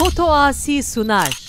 Foto Asi sunar.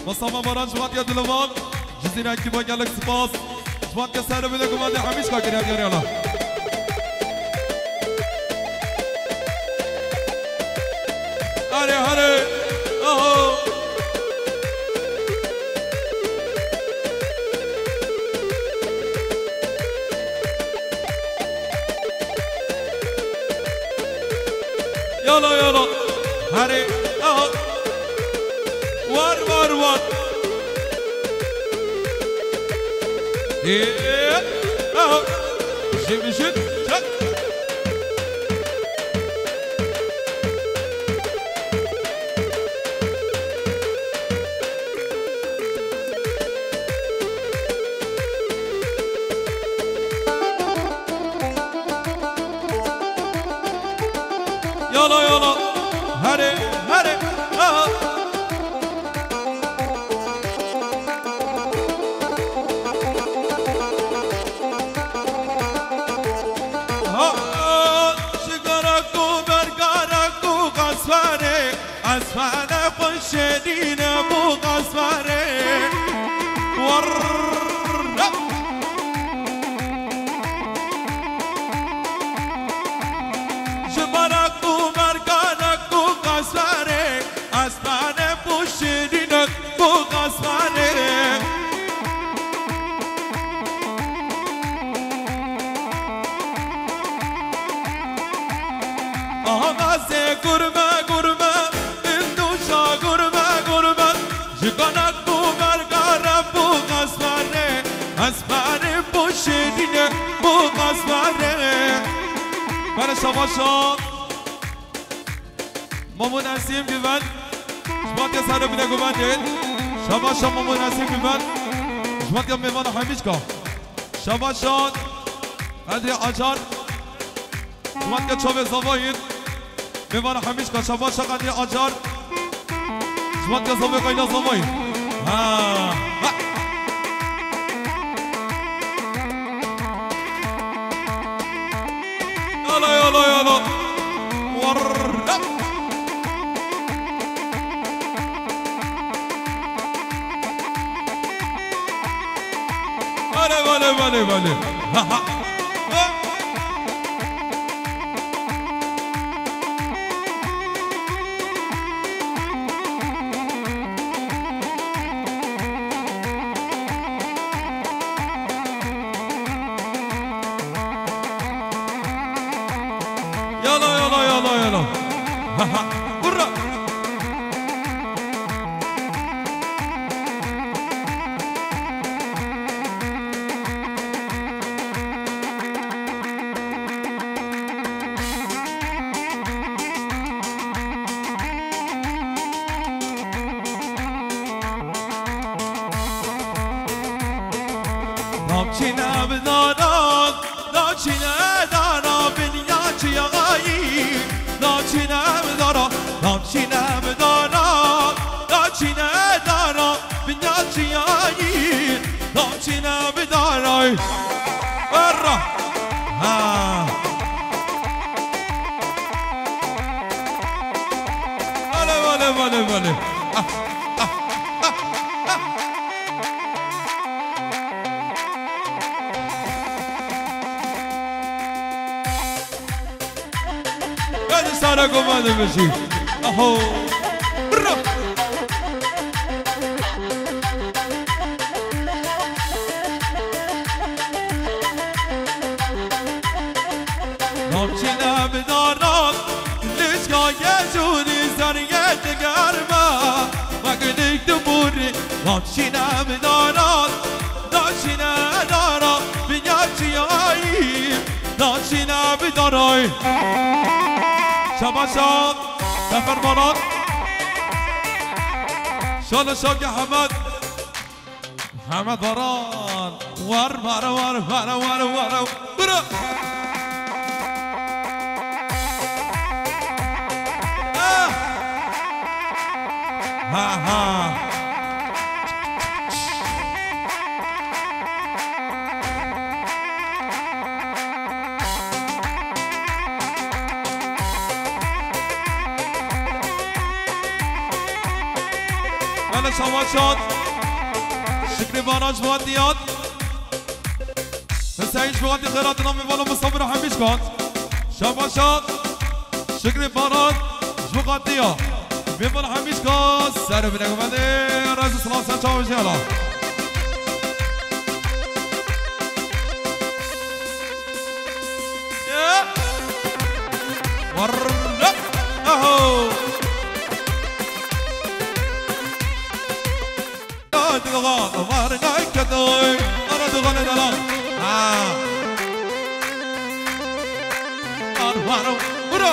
مصطفى بران جوات يا دلوان جزيرة كيبا قالك سباس جوات يا سهل بدكم هذا حميش كاكر يا يلا هري هري اهو يلا يلا هري اهو وار وار وار ايه اهو شد شد شد يلا يلا هري هري اهو أسفل قشدين أبو قصفري جبرك ومركانك وقصفري أسفل قشدين میکنند بوغر گرم بوغ اسمره بوشینه بوغ اسمره برای شما شاد مامون هستیم بیوند شما که سر بینه گوندید شما شاد مامون هستیم بیوند شما که میوان همیش که شما شاد قدری آجار شما که چوب زوایید میوان همیش که شما شاد قدری آجار شما که زوای قیلا زوایید يلا يلا يلا ورا vale ha ha يلا ها ها برا نامچینه بدارد نامچینه دارم بنیاچی آقایی نامچینه بدارم نامچینه بدارم نامچینه دارم بنیاچی آقایی نامچینه بدارم برا ها بله سارا گماده بشی اهو برا نامچینه بدارد لشگاه جونی سریعت گرمه و گدیک دموری نامچینه بدارد نامچینه دارد بینیاچی آیی نامچینه بدارد شباشان سفر مراد شال شاک حمد باران ور برو ها شما شد شکری باراج وادیات حسین شوادی خیرات نامی والا مصابر همیش کن شما شد شکری باراج وادیا میبون همیش کن سر بینه گمده راز سلام سر چاو جیالا ورد اهو دلغان وارنای کدوی آن دلغان دلان وارو برو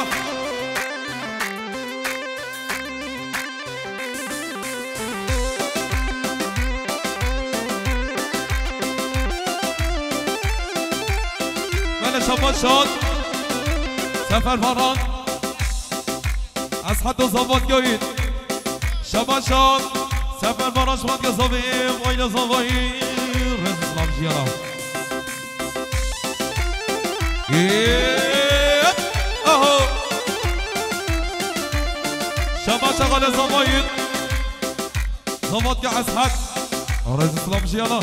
من شما شد سفر باران از حد و زباد گوید شما شد سفر باراش واد گذابیم وایل زاوایی رز اسلام جیانا اهو شما شغال زاوایی زواد که از حد رز اسلام جیانا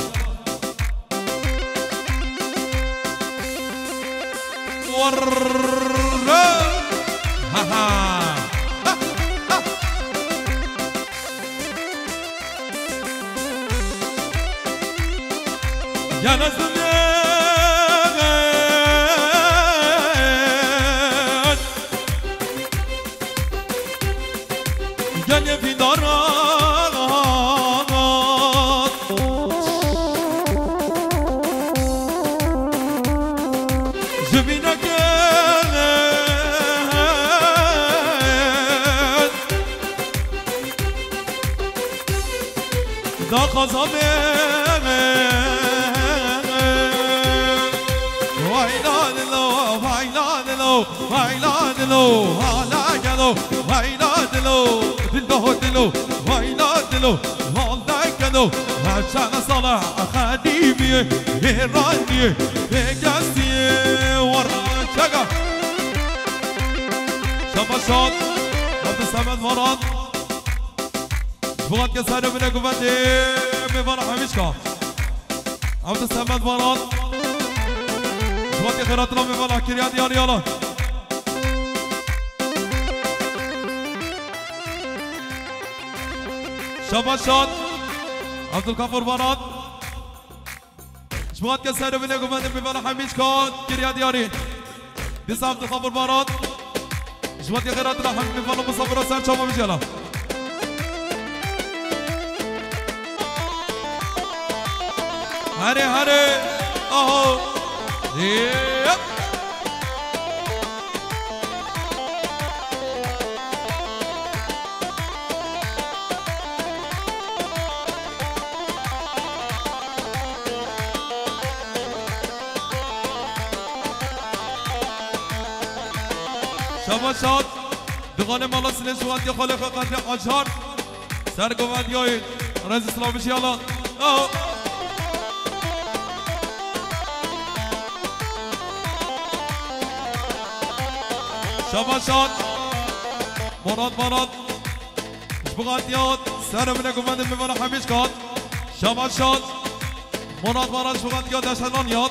ها ها يا ناس يا في داران دا خزامه ويلادلو هلا قالوا ويلادلو دلو ويلادلو هلا قالوا عشان صلاح خديمي هراني بقاسي ورا شقا شباشات عبد الصمد مراد بغات كسر من قبتي بفرح مشكا عبد الصمد مراد بغات خيراتنا بفرح كريات يلا شباشات عبد الغفور مراد بغات كسر من قبتي بفرح مشكا كريات ياري بس عبد الغفور مراد بغات خيراتنا بفرح مصبر وسان شوفوا مشيلا هري هري اهو يب شباشات دغانه مالا سنه شوات یا خالق قدر آجار سرگوند یای رز اسلام بشیالا اهو شباشات مراد شبغاتيات سر من قومند بمن حمیش کات شباشات مراد شبغاتيات دشلانیات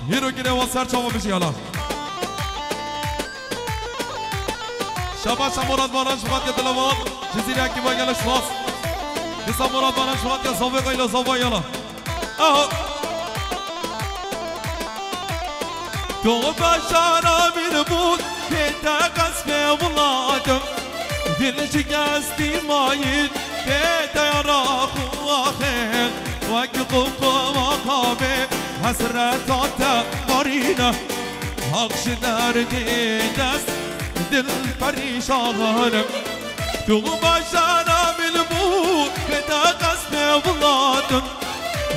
هیرو گیره و سر چاوا بشیالا شباشات مراد شبغاتيات دلوان جزیره کی باگل شواس بسا مراد شبغاتيات زاویه قیل زاویه یالا اهو تو بشارا bir بود Pete kasbe buladım Dil şikesti mayit Pete yarakı ahir Vaki kuku vakabe Hasret ate marina Hakşı derdi dest Dil perişanım Tu başana bil bu Pete kasbe buladım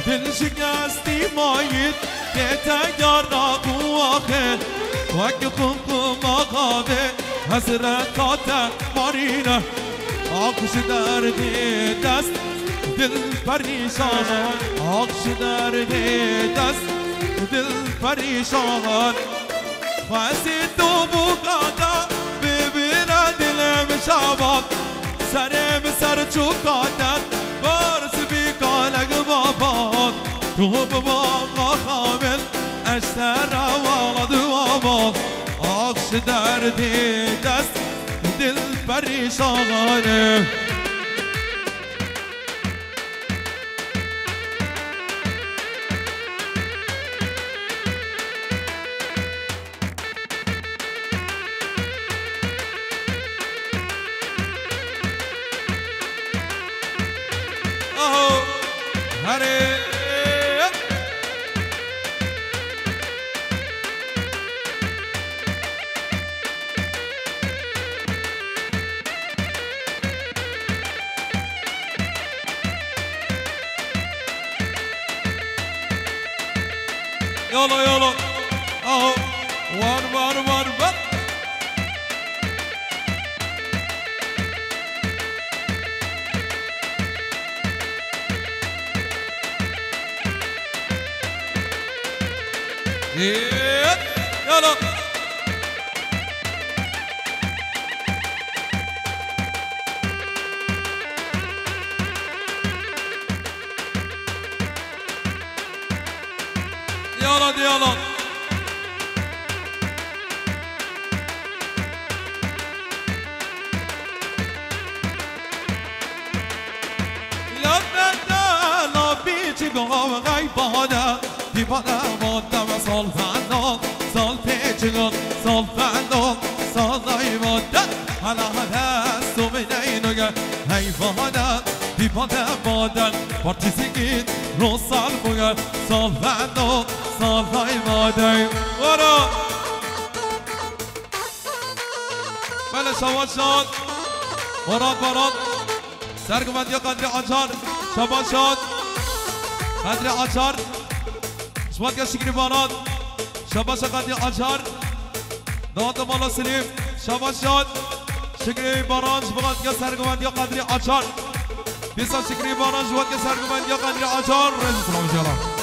Dil şikesti mayit Pete yarakı ahir وقت قمقم آقابه حسرتات مارینه آقش دردی دست دل پریشان آقش دردی دست دل پریشان خواستی تو بقادا ببینه دلم شباب سرم سر چوکاتت برس بی کالک بابات تو بابا خامل اشتر والد وابال آقش دردی دست دل پریشانه آهو هره يلا اهو وار يلا يلا لا بيجي قوم غيبانا دیوانه مادم سال فندان سال پیچگان سال فندان سال دایمادن حالا سومین اینوگه حیوانه دیوانه مادن پارتیسی گید رو سال بگه سال فندان سال دایمادن ورا بله شواشان مراد سرگوند یا قدر آجار شباشان قدر آچار شمات که شکری بانان شباش قدر آچار داد مالا سلیم شباشان شکری بانان شبات که سرگوند یا قدر آچار بیسا شکری بانان شبات که سرگوند یا قدر آچار رزی سلام جلال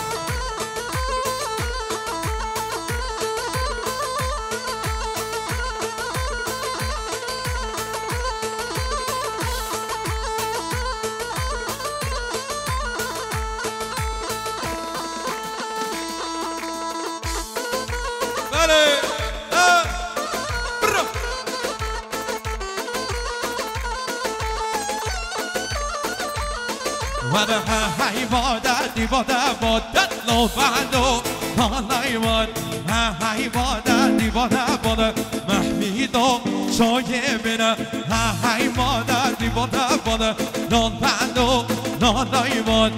وانا هاي بادت بادت لو بعدو هالايوان هاي بادت محميدو شويه بنا هاي بادت لون بعدو هالايوان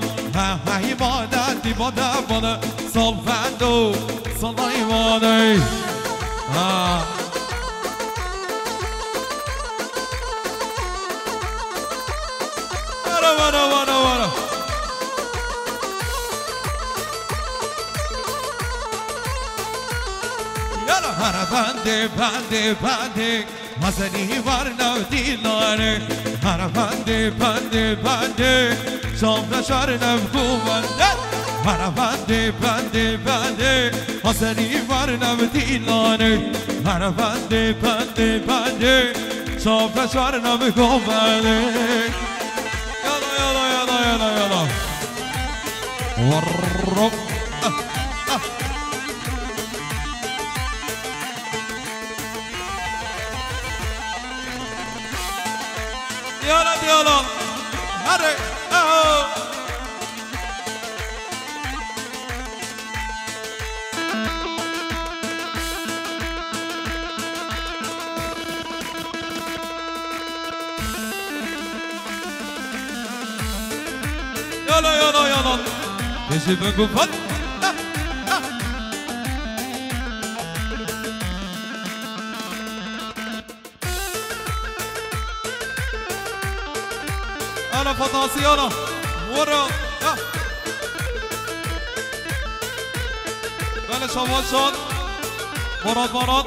هاي بادت صل بعدو صلايوان ورا يلا هر بنده حسنی ورنو دیلاره هر بنده شام شرنم کوبنده هر بنده حسنی ورنم دیلاره هر بنده شام شرنم کوبنده يلا والرب يلا هري يلا كشف قفل انا فطاسي يلا ورا بلش اول شوط مراد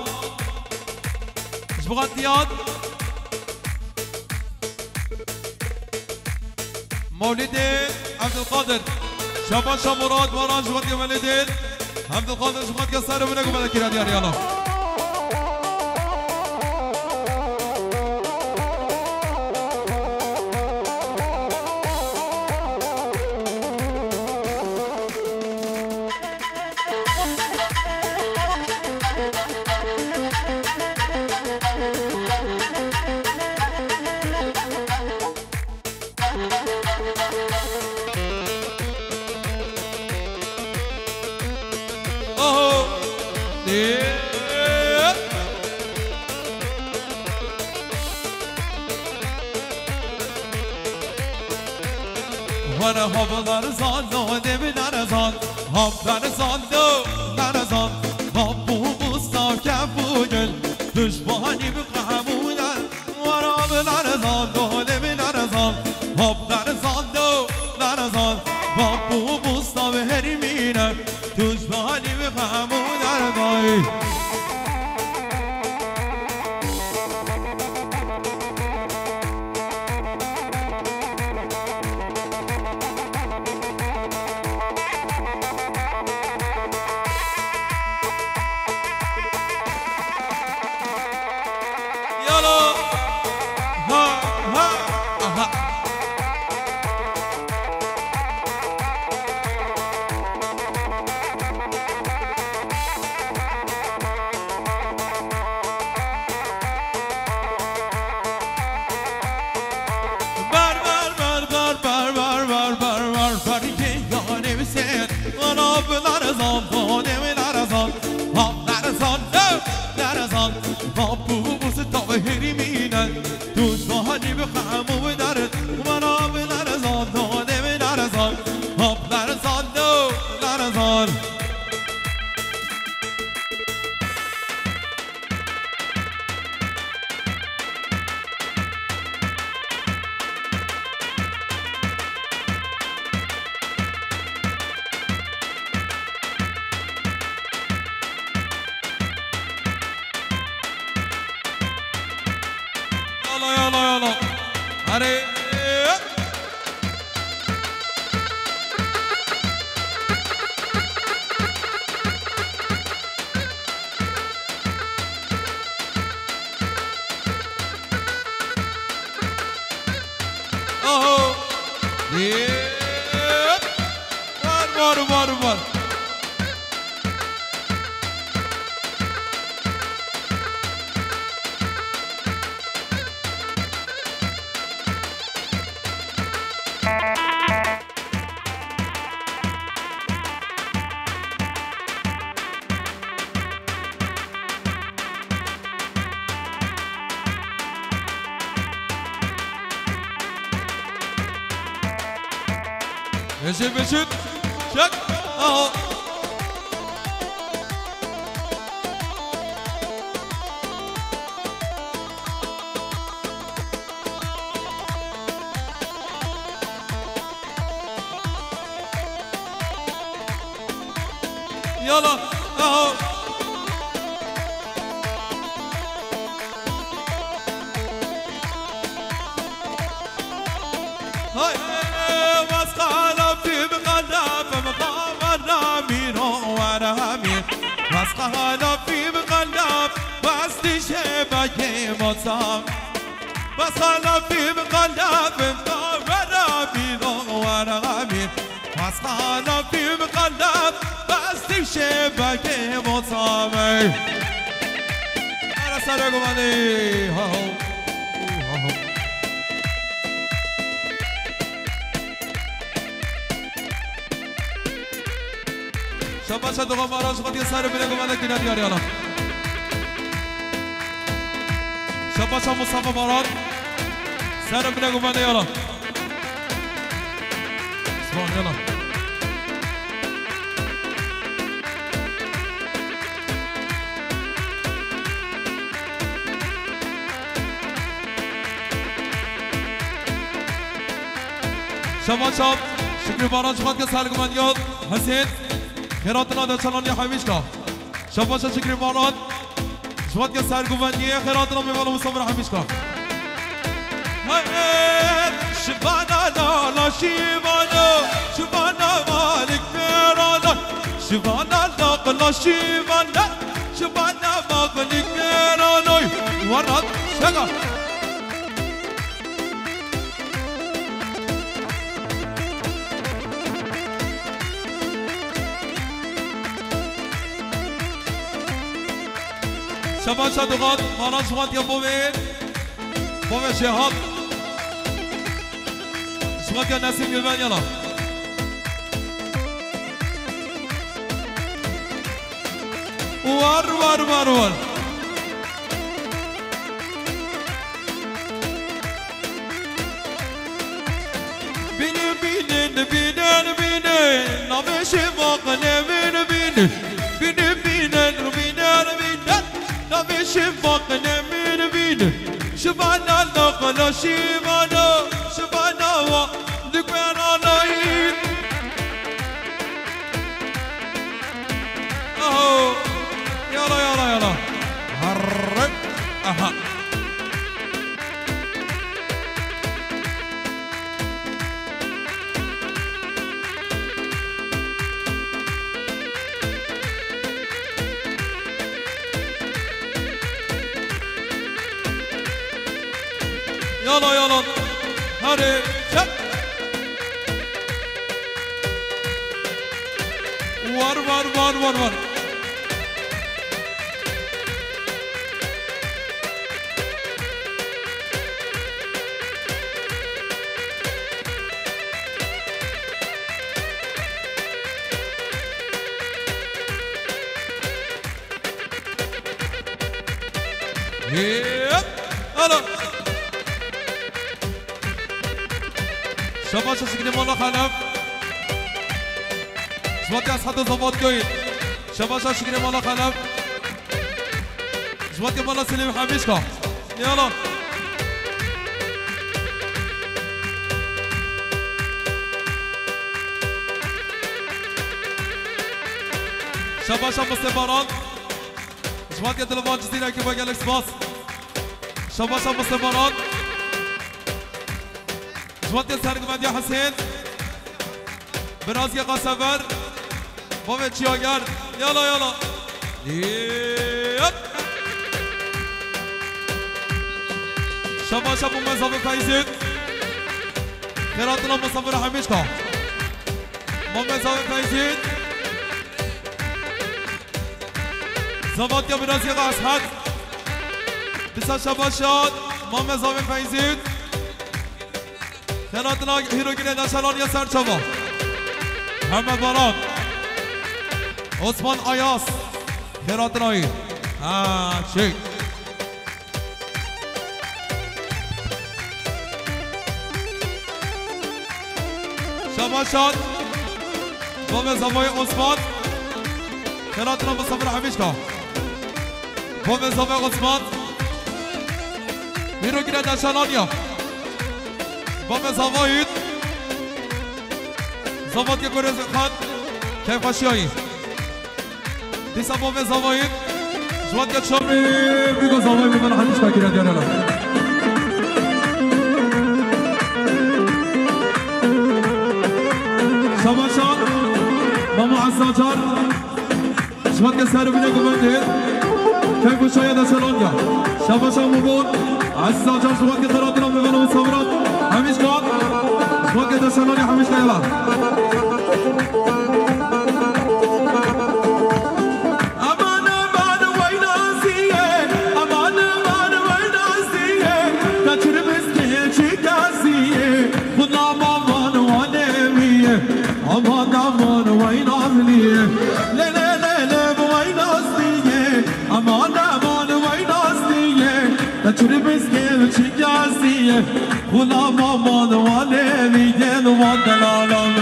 ايش بغات دياد مولدي عبد القادر شباشا مراد شبات يا مولدين عبد القادر شبات يا سارة منكم هذا كده يلا وانا هبلار زان دمی نرزان هبلار زان نرزان هبو بستا کفوگل دشمانی بقهمونن وانا هبلار زان دمی نرزان هبلار زان نرزان هبو بستا به هرمینن دشمانی بقهمونن دای هري اهو بار يجي بشد شك اهو يلا اهو هاي مسخالا في مقلب واستی شبکه مصاب مسخالا في مقلب ورامي مسخالا في مقلب واستی شبکه مصاب انا سرقم علي شباب شدوا مراش خدي سر بينكم على كنا ديار يلا شباب مصطفى مراد سر بينكم على يلا اسمعوا يلا شباب شكرا مراش خدي سر بينكم يلا حسين خیراتنا در چنان یا همیشگاه شباش شکری باران جواد که سرگوونیه خیراتنا میوالو مصابر همیشگاه شبانا لالا شبانا مالک میرانا شبانا لالا شبانا مالک میرانا ورد شگا شباب شادوغات مانا شوات يا بومين شهاب شوات يا نسيم يلمان يلا وار بينين نبيش فوقنا بينين شفقنا من بينه شبعنا النقل شبعنا وذكرنا نايد اهو يلا هرب اها يلا هري شك ور هلا شباب شكرا مولا خلف زواتي أصحاب الضباط كويت شباب شكرا مولا خلف زواتي مولا سليم حميشكا يلا شباب مستبارات زواتي تلفون جزيرة كيف قال لك سباس شباب مستبارات جوانتي سرقمند يا حسين برازي قاسفر بابا تشياغر يلا يلا شبا شبا مزابي فايزين خيراتنا مصابر حميشكا مزابي فايزين زباط يا برازي قاسحت بسا شبا شاد مزابي فايزين خيراتنا هيرو گيره نشالان يا سر شبا محمد باران عثمان آیاس خیراتنایی شیک شباشان بام زوای عثمان خیراتنا مصابر حمیشکا بام زوای عثمان میرو گیره دشالانیا بام زوایید زواد که گرز خان کیف خاشیایی دیسا بام زوایید جواد که چون بیگو زوای میمن حمیشکا گیره دیارالا شباشان ماما عزاجار جواد که سر بینه گمنده کیف شاید دشالانیا شباشان مبون عزاجار جواد که تراتنا میمنو مصابرات حمیشکا جواد که دشالانیا حمیشکا یلا غلام امان والي ميدان ومدن العالم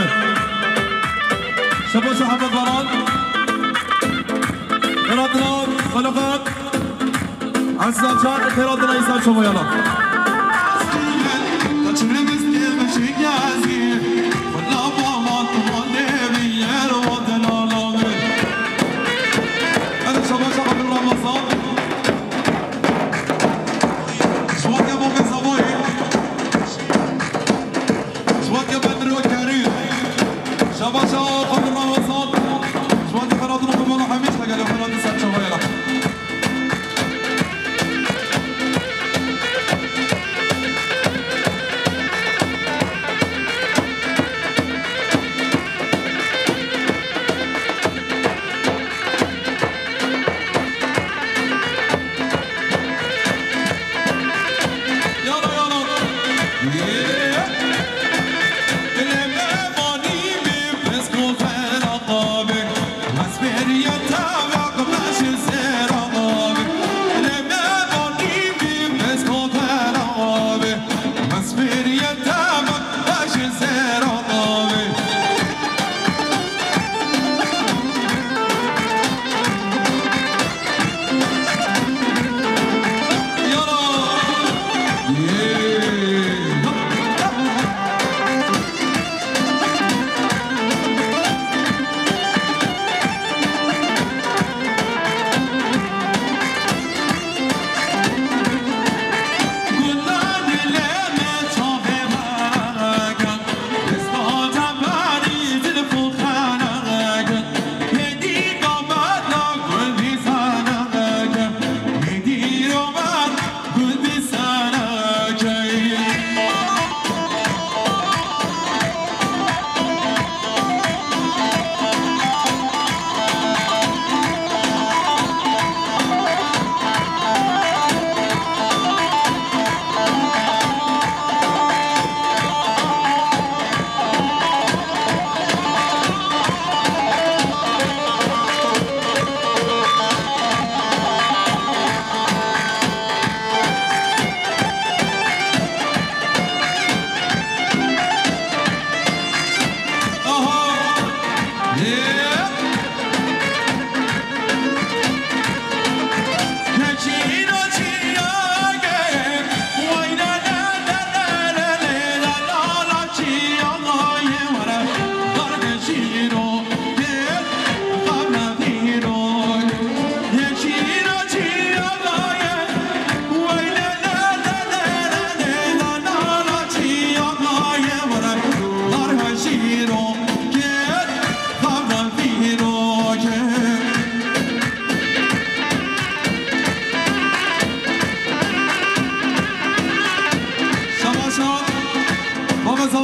شباش محمد باران خيراتنا خلقات عزام شان خيراتنا يسار شما يلا غلام امان والي ميدان ومدن العالم هذا شباش عبد الرمضان شوات يا بابي زواي شباشا قبل رمضان شوان خيراتنا كمان حميد حاجه لو خيرات سات شويه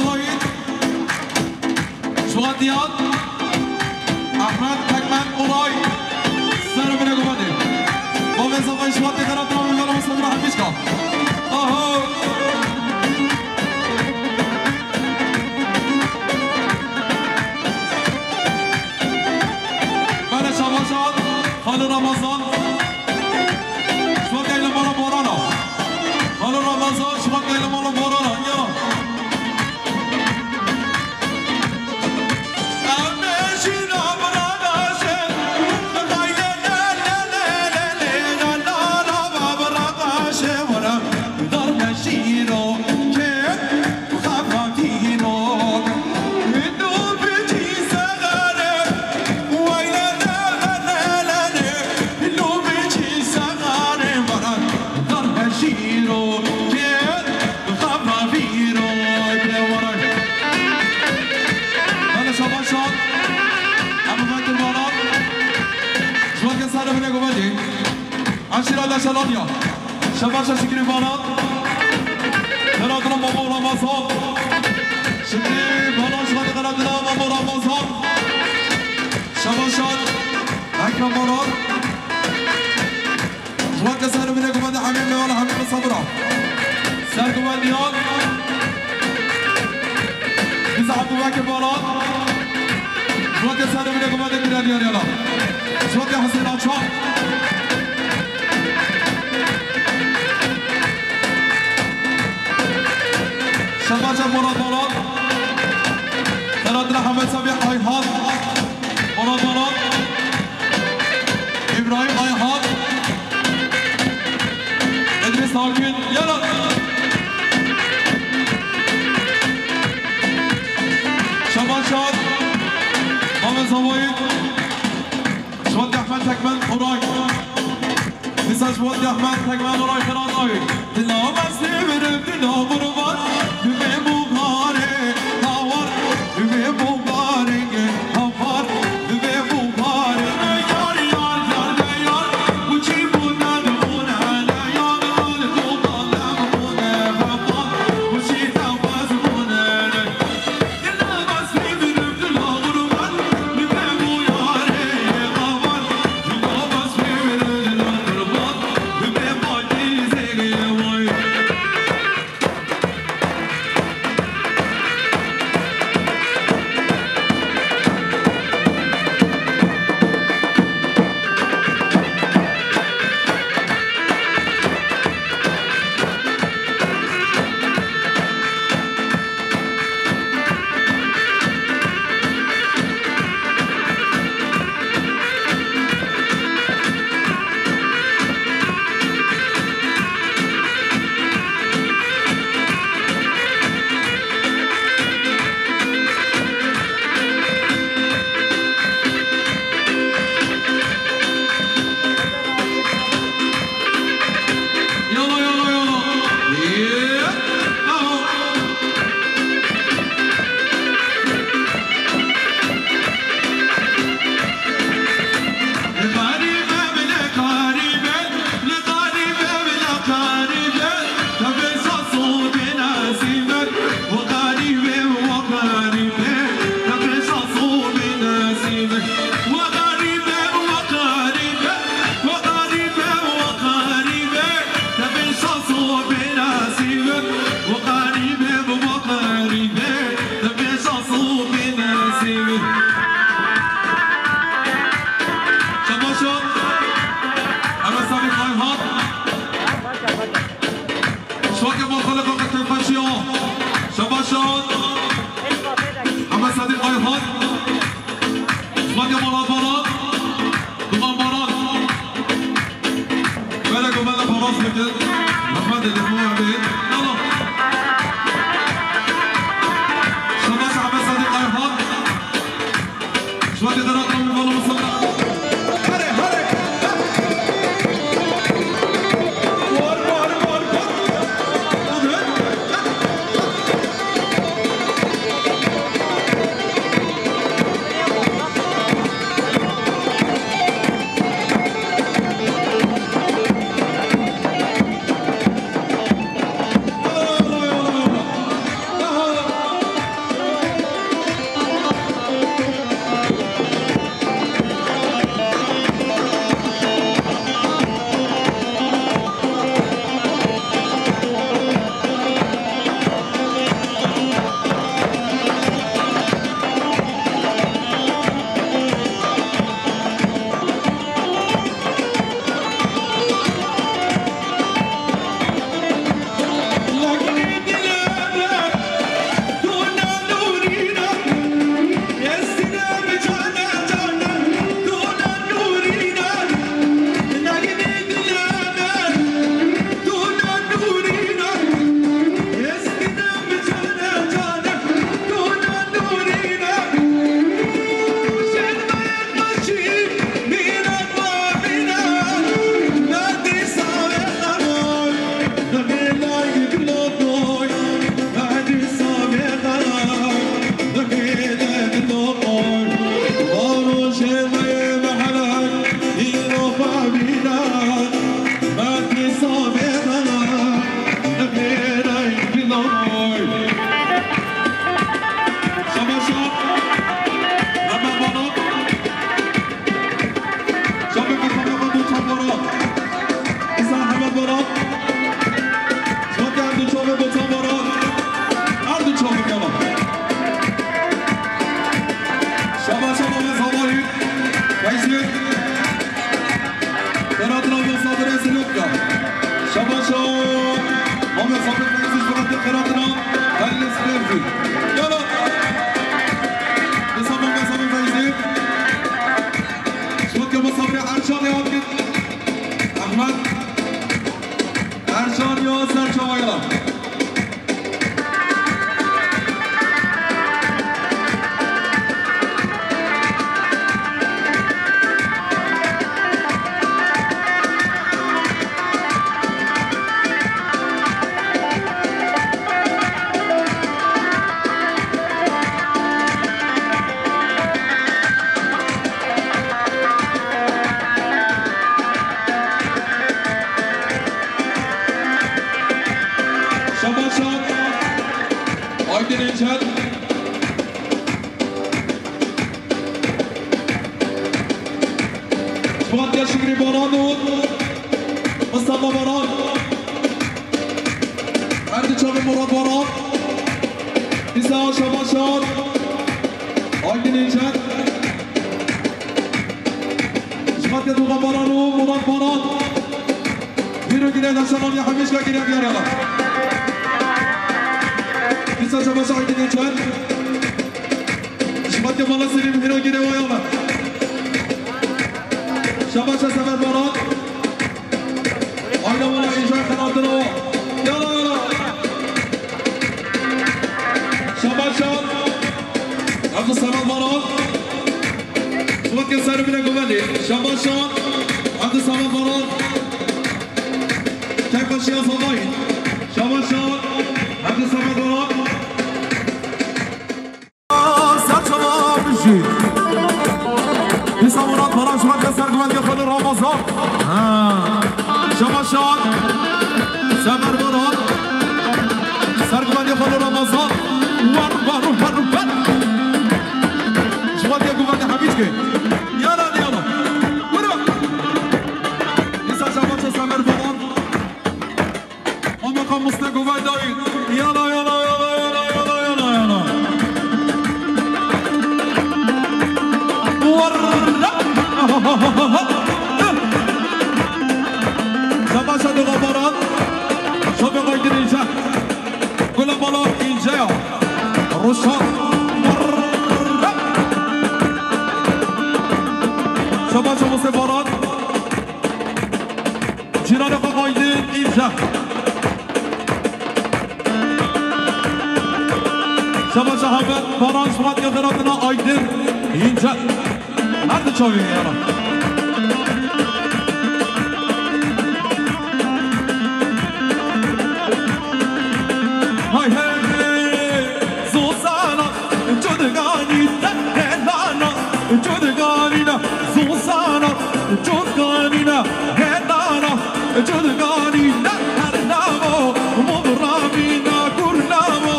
وهايد شواديان احمد تكمن قراي سر بنا قبادي بابا زمان شوادي درات رامي ولا مصدر حبيشكا اهو بلا شباشات خالو رمضان شوادي الى مرة مورانا خالو رمضان شوادي الى مرة مورانا يلا عشرة شلانيا شباشا شكري بانات غرادنا مامو رمضان شكري بانات شباشا غرادنا مامو رمضان شباشات أكرم بانات شباشا سهر منكم هذا حميم ولا حميم الصبرة سهركم النيان بيزا عبد الواكب بانات شباشا سهر منكم هذا كراديان يلا شباشا حسين عطشان شباشا مراد مراد ثلاثة حمد سبيح أيهان مراد مراد إبراهيم أيهان إدريس هاكين يلا شباشا محمد زوايد شوادي أحمد تكمل قراي نسا شوادي أحمد تكمل قراي خران آي دلا مسيبر دلا مربات نجهد شباب يا شكري باران مصطفى باران عندي شباب مراد باران إساء شباشان آيدي نجهد شباب يا دوغا باران مراد باران بيرو گیره داشتان یا همیشه گیره بیاره الله بیسا شما شاید نیچن شما که بالا سریم بيرو گیره وای الله شما چه سفر باران آینا بالا اینجا خناتر رو یالا یالا شما شاد عبد السلام باران شما که سر بینه گولی شما شاد عبد السلام باران كيف الشيء صباين شباشان عبد الصمد ورا ساتشما بيجي يسمونات برا شباب كسر قبل يدخل رمضان شباشان سمر برا سر قبل يدخل رمضان ور شباب يقول لك حبيبك يلا يلا ورا يسا شباب سمر برا مقام مستقو بدايد يلا يلا يلا يلا يلا يلا يلا شما شد غبارات شما قايدين اینجا كل بالا اینجا روشان شما شما سفارات جيران قايدين اینجا شما شهابت باران شما دیگراتنا آیدر اینجا هر چاوی میارم های های زوزانا جدگانی هلانا جدگانی نا زوزانا جدگانی نا هلانا جدگانی نا هر نامو مبرامينا كرنامو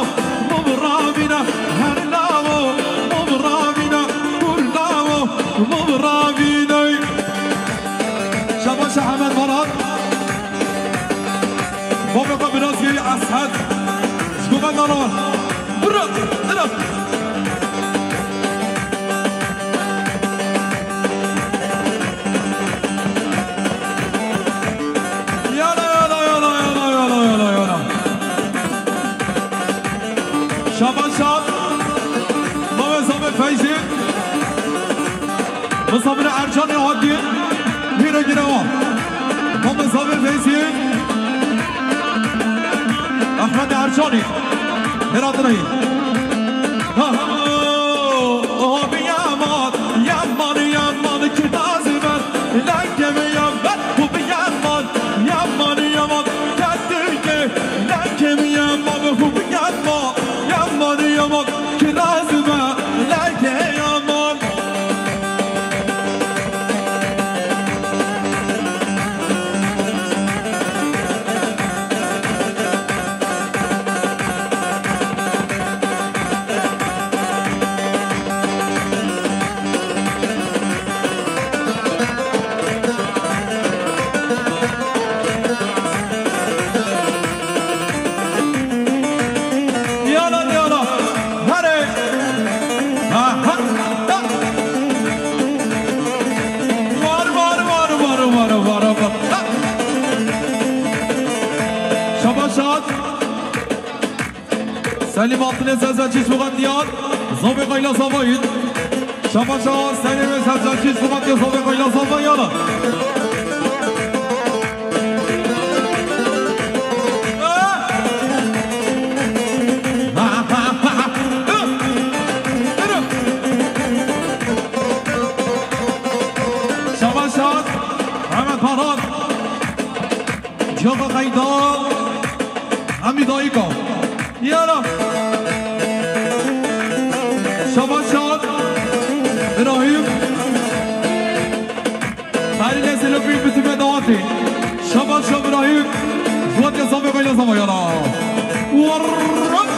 مبرامينا هر نامو مبرامينا كرنامو مبرامينا شباش احمد مراد بابا برازيلي اسعد شكوفا نارون برا برا شباشان بابا زابه فیزی مصابر ارجان عادی هیرو گیروان بابا زابه فیزی احمد ارجانی هرات رهی آبی یمان یمان یمان که دازمن لنگم یمان خوبی یمان یمان یمان کدرگه لنگم یمان خوبی یمان yaman yaman kirazıma leke yaman سلیم altın سازچی سوغندیان زوبه قایلا زوباید شماشا سلیم سازچی سوغندیان زوبه قایلا زوبایالا شماشا احمد پاران جاغا قایدا همی دایگا یالا شباشان ابراهیم خلیل سلوپی بسیب دواتی شباشان ابراهیم زود که صافی قیل صافی یالا ورم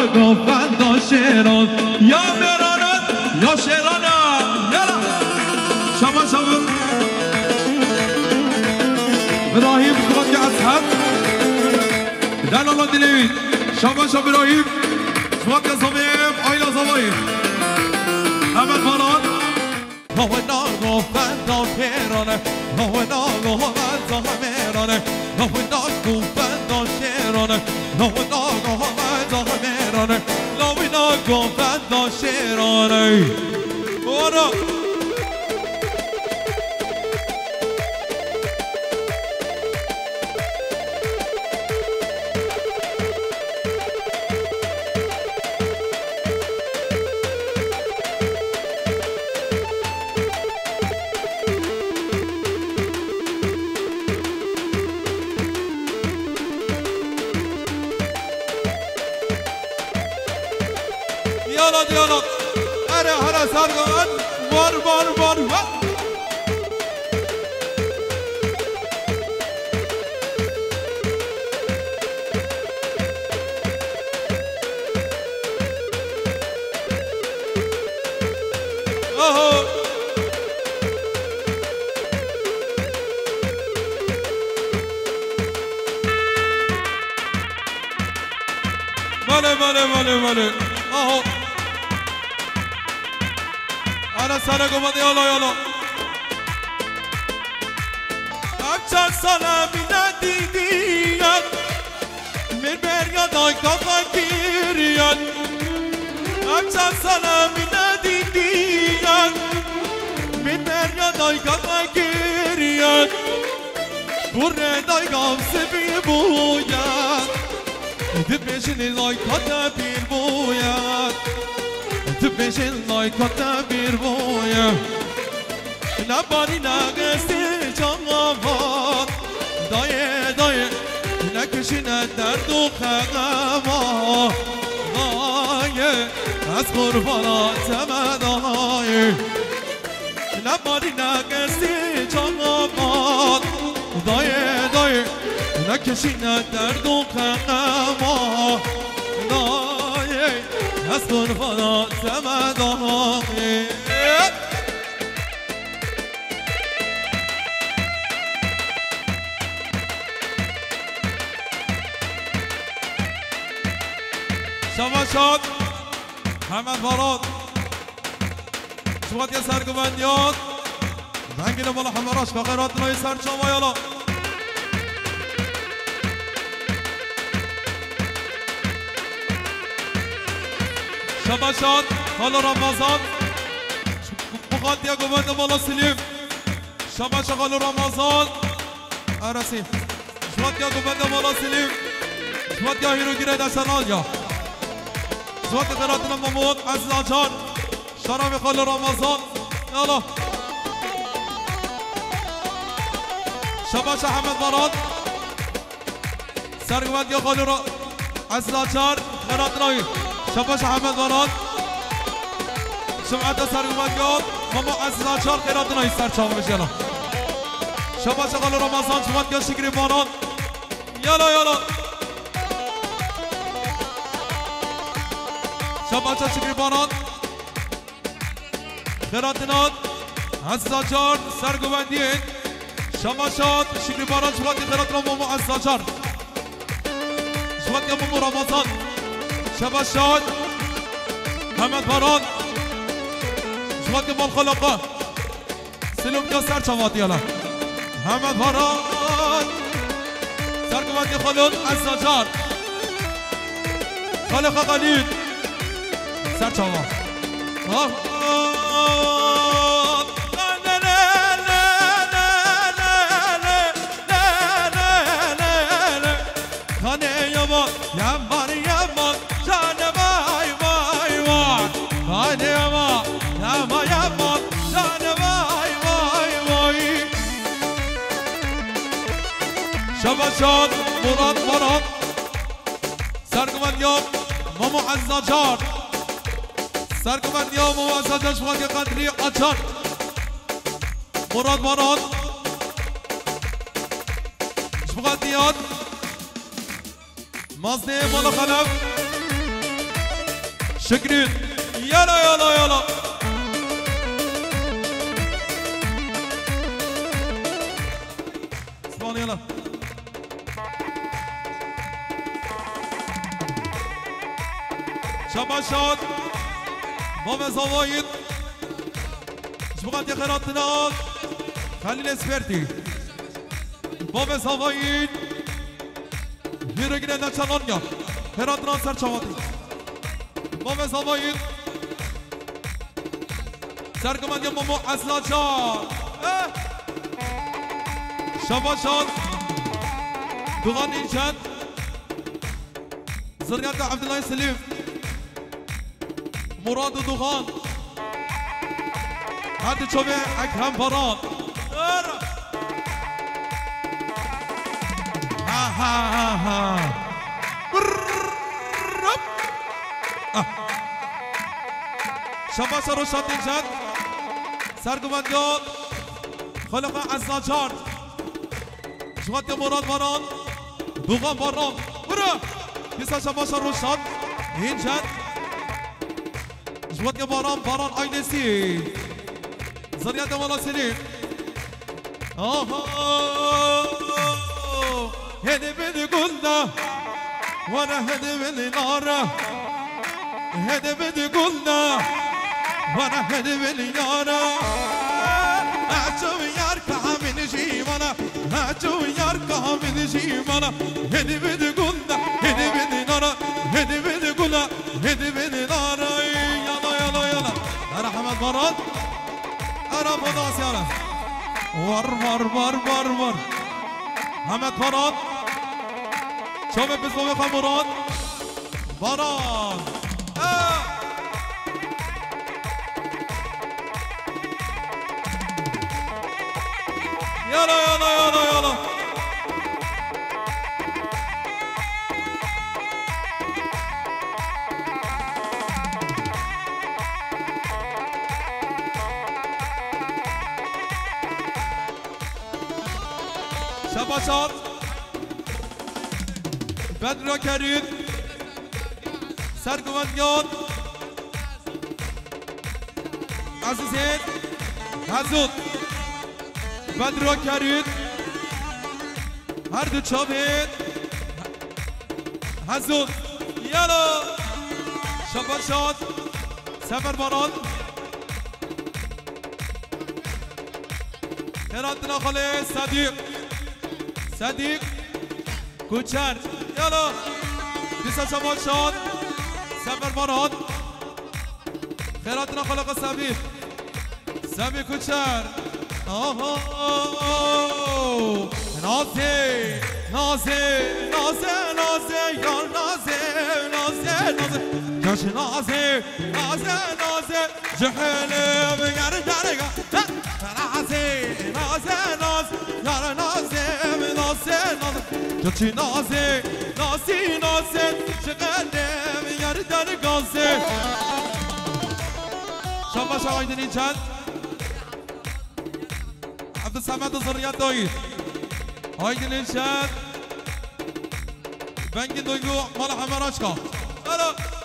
گفتند و شیران یا میرانت یا شیرانت یلا شما ابراهیم خود که اصحاب دلالا دلوید شما ابراهیم خود که زمیم آیلا زمیم همه باران نونا گفتند و شیرانه نونا گفتند و میرانه نونا گفتند و شیرانه نونا گفتند و میرانه نونا گفتند و شیرانه برو دیالا اره هر سرگان بار بله آهو أنا سنة قمت يلا أبشر سلام نديديان من بريا دايكا فكيريان أبشر سلام نديديان من بريا دايكا فكيريان بره دايكا سبي بويان تبشن دايكا تبير بويان تبشن دايكا تبير بويان نباری نگستی جوان دایه نکشینه درد و خغما دایه از قرباناتم دایه نباری نگستی جوان دایه نکشینه درد و خغما دایه از قرباناتم دایه شماشات محمد فراد شوات يا سرگوندیات زنگیل بالا همراش فقرات نای سر شما یالا شماشات حالا رمضان بخواد یا گوند بالا سلیم شماش حالا رمضان ارسی شوات یا گوند بالا سلیم شوات یا هیرو گیره دستنال یا زوات قراتنا ممود عزیز آجان شرم خال رمضان یالا شباش احمد براد سرگوند یا خال عزیز آجان قراتنایی شباش احمد براد شمعت سرگوند یا ممو عزیز آجان قراتنایی سر چاومش یالا شباش خال رمضان شمعت یا شکری باران یالا شباچا شکری بانان خیراتنات عزاجار سرگوندین شباشات شکری بانان شباتی خیراتنا مومو عزاجار شباتی مومو رمضان شباشات حمد باران شباتی مال خلاقه سلوم یا سر چواتی یالا حمد باران سرگوندی خلون عزاجار خالقه قلیل سر چاوا خانه یمان جان وای خانه یمان جان وای شباشان مراد سرگوندیاب مامو عزاجار سرگوند یا موازده شواد قدری آچار مراد باران شواد دیاد مازده بالا خلف شكرين يلا يلا يلا اسمعني يلا شباشات بابا زوايد شبغات يا خيراتنا خلي الاسبرتي بابا زوايد يرقنا نشانونيا خيراتنا سر شواتي بابا زوايد سرقمان يا مامو اسلاجان شباشات دوغان انشان زرقات عبد الله سليم مراد دوغان هذا شوفي اكرم فران ها ها ها ها شباش روشات انشان سرقمان يا خلق اسلاجان شوات يا مراد فران دوغان فران برا بيسا شباش روشات انشان جوات يا باران اينسي زريات ولا سليم هدي بدي قلنا وانا هدي بدي نار هدي بدي قلنا وانا هدي بدي نار اعجو ياركع من جيمانا اعجو ياركع من جيمانا هدي بدي قلنا هدي بدي نار هدي بدي قلنا هدي بدي نار أنا حمد مراد أنا فضاس يا رب ور حمد مراد شوف بسوي مراد مراد يلا شباشات بدر كريم سرقوانيان عزيزين حزود بدر كريم هر دو چاپید حزود یالا شباشات سفر باران خیراتنا خاله صدیق کوچر یالا دیسا شباشات سفر باران خیراتنا خاله سبی کوچر نازه یار نازه کاش نازه جهله بگر درگاه نازه یار نازه کاش نازه جهله بگر درگاه شما شاهدین چند عبد الصمد زريات دويد هايدن الشاد بنك دويجو مال حمراشكا هلا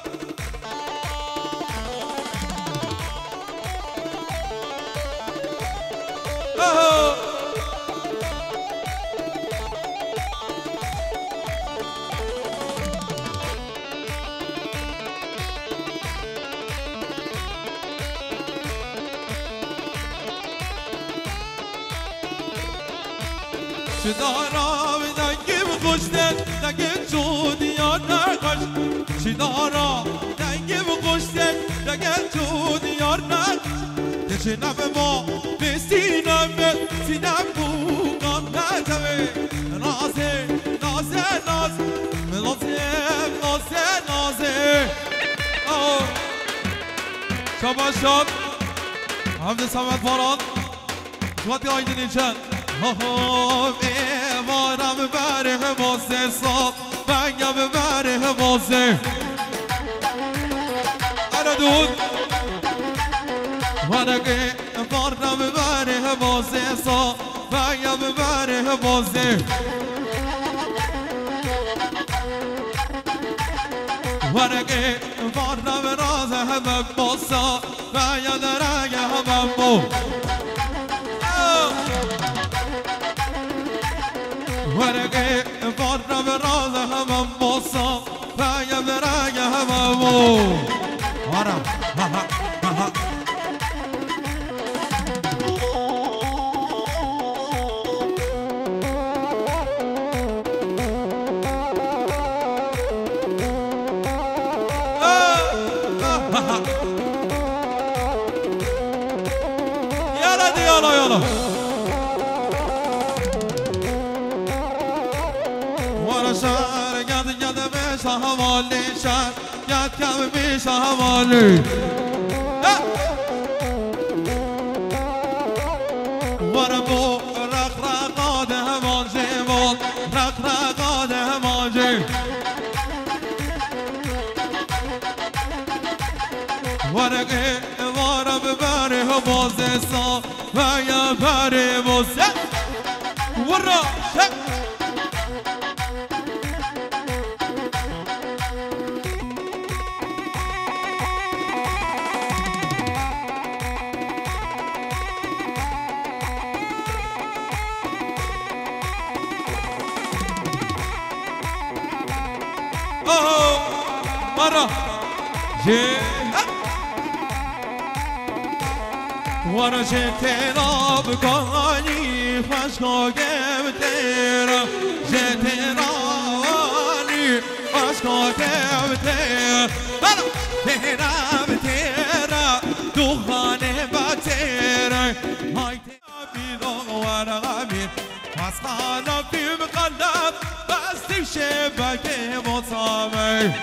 شدارا بدنگیم خوشتن نگه تو دیار نقاش شدارا دنگیم خوشتن نگه تو دیار نقاش تشنم ما به سینم بوغم نتوه نازه شباشات عبد الصمد باران شواتی آیدین چند بارم بره واسه صاف بنگم بره واسه انا دود ورقه بارم بره واسه صاف بنگم بره واسه ورقه وارنا براز همم بوسا و یادرگ همم بو ورقه وارنا براز همم بوسا و یادرگ همم بو آرام ها ها ها يلا ورا شهر قد بيش حوالي شهر قد كم بيش حوالي ورا بو رقراقات همان جيبون رقراقات همان جيب ورقه وارا ببره بازسا و یا بره بازه ورا شک اوه مرة ورا جتنا بکانی فشکا گفتر جتنا وانی فشکا گفتر برا تیرا بتیرا دوخانه بتیرا های تیرا ورا غمیر مسخانا فی مقلب بستی شبکه مصامه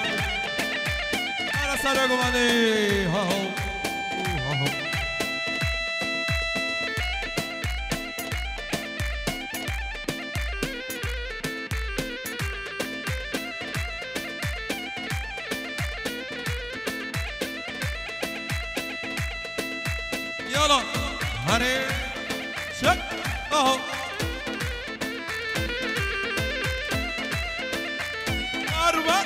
برا سرگو بندی يلا هني شك اهو أربع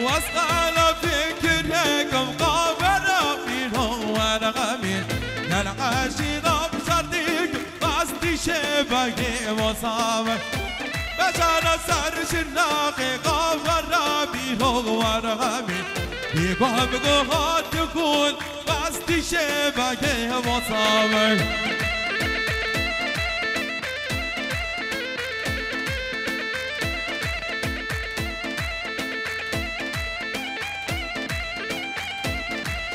وسط على فكرك مقابلة فيهم وانا غمين يا عاشقة بصديق قصدي شبكي مصابة بشانا سر شناقي قابلة فيهم وانا غمين بيقوها بقوها تكون بستی شبکه مصابه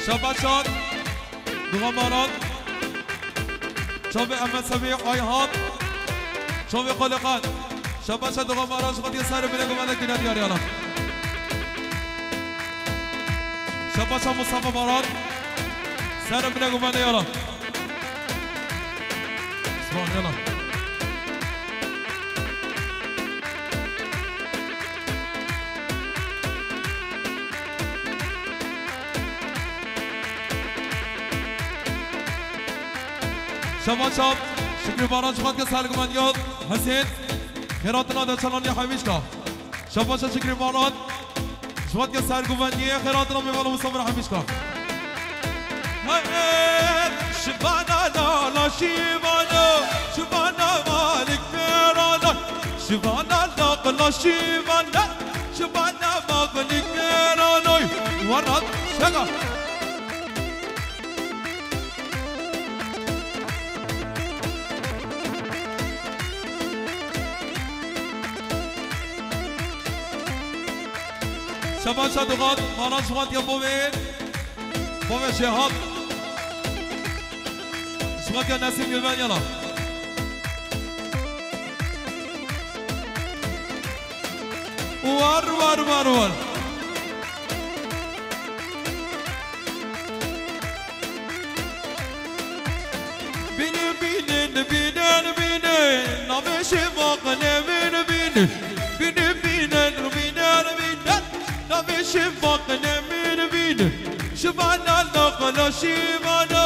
شباشان دوغماران شبه احمد سبیع آیهان شبه خلقان شباشان دوغماران شبه یه سر بینه گمانه کنه دیاری آنم شباشان مصطفى باران سر بینه گمانه یالا سبحان یالا شباشان شکری باران شخواد که سر گمانه یاد حسین خیراتنا در چلانی حمیش که شباشان شکری باران شخواد که سر گمانه خیراتنا میوالا مصطفى حمیش که شبانا لا شبانا شبانا مالك فيرانا شبانا لا شبانا شبانا مالك فيرانا ورد شغا شبان شادوغات مانا شوات يا بومين بومين شهاد شوات يا نسيم يلمان يلا وار وار وار وار بيني بيني بيني بيني نبيش موقني بيني بيني بيني بيني بيني بيني نبيش موقني بيني بيني شبانا لقلا شبانا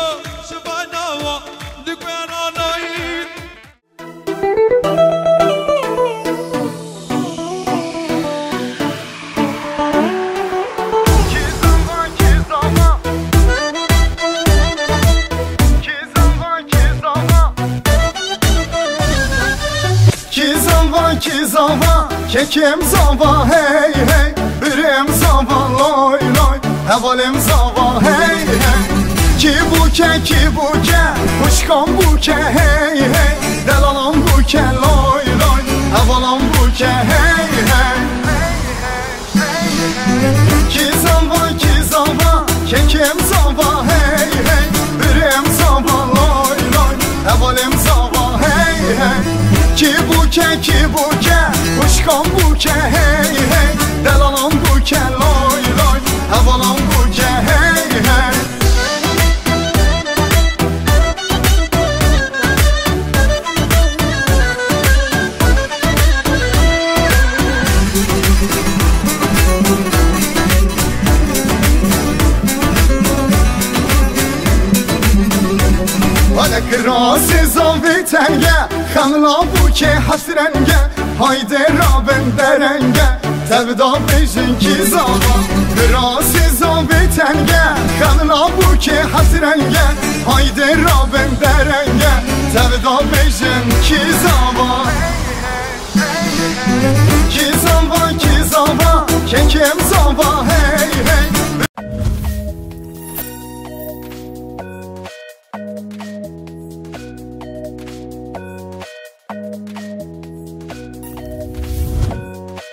شبانا ودكبرانا ki zava kekim zava hey hey birim zava loy loy hevalim zava hey hey ki buke kuşkan buke hey hey delalam buke loy loy hevalam buke hey hey ki zava kekim zava hey hey birim zava loy loy hevalim zava hey hey ki buke kuşkan buke hey hey delalam buke loy loy hevalam buke hey hey Krasi zavi tenge Xanla buke hasrenge Haydi rabin derenge Tevda bejin ki zava Krasi zavi tenge Xanla buke hasrenge Haydi rabin derenge Tevda bejin ki zava Ki zava kekim zava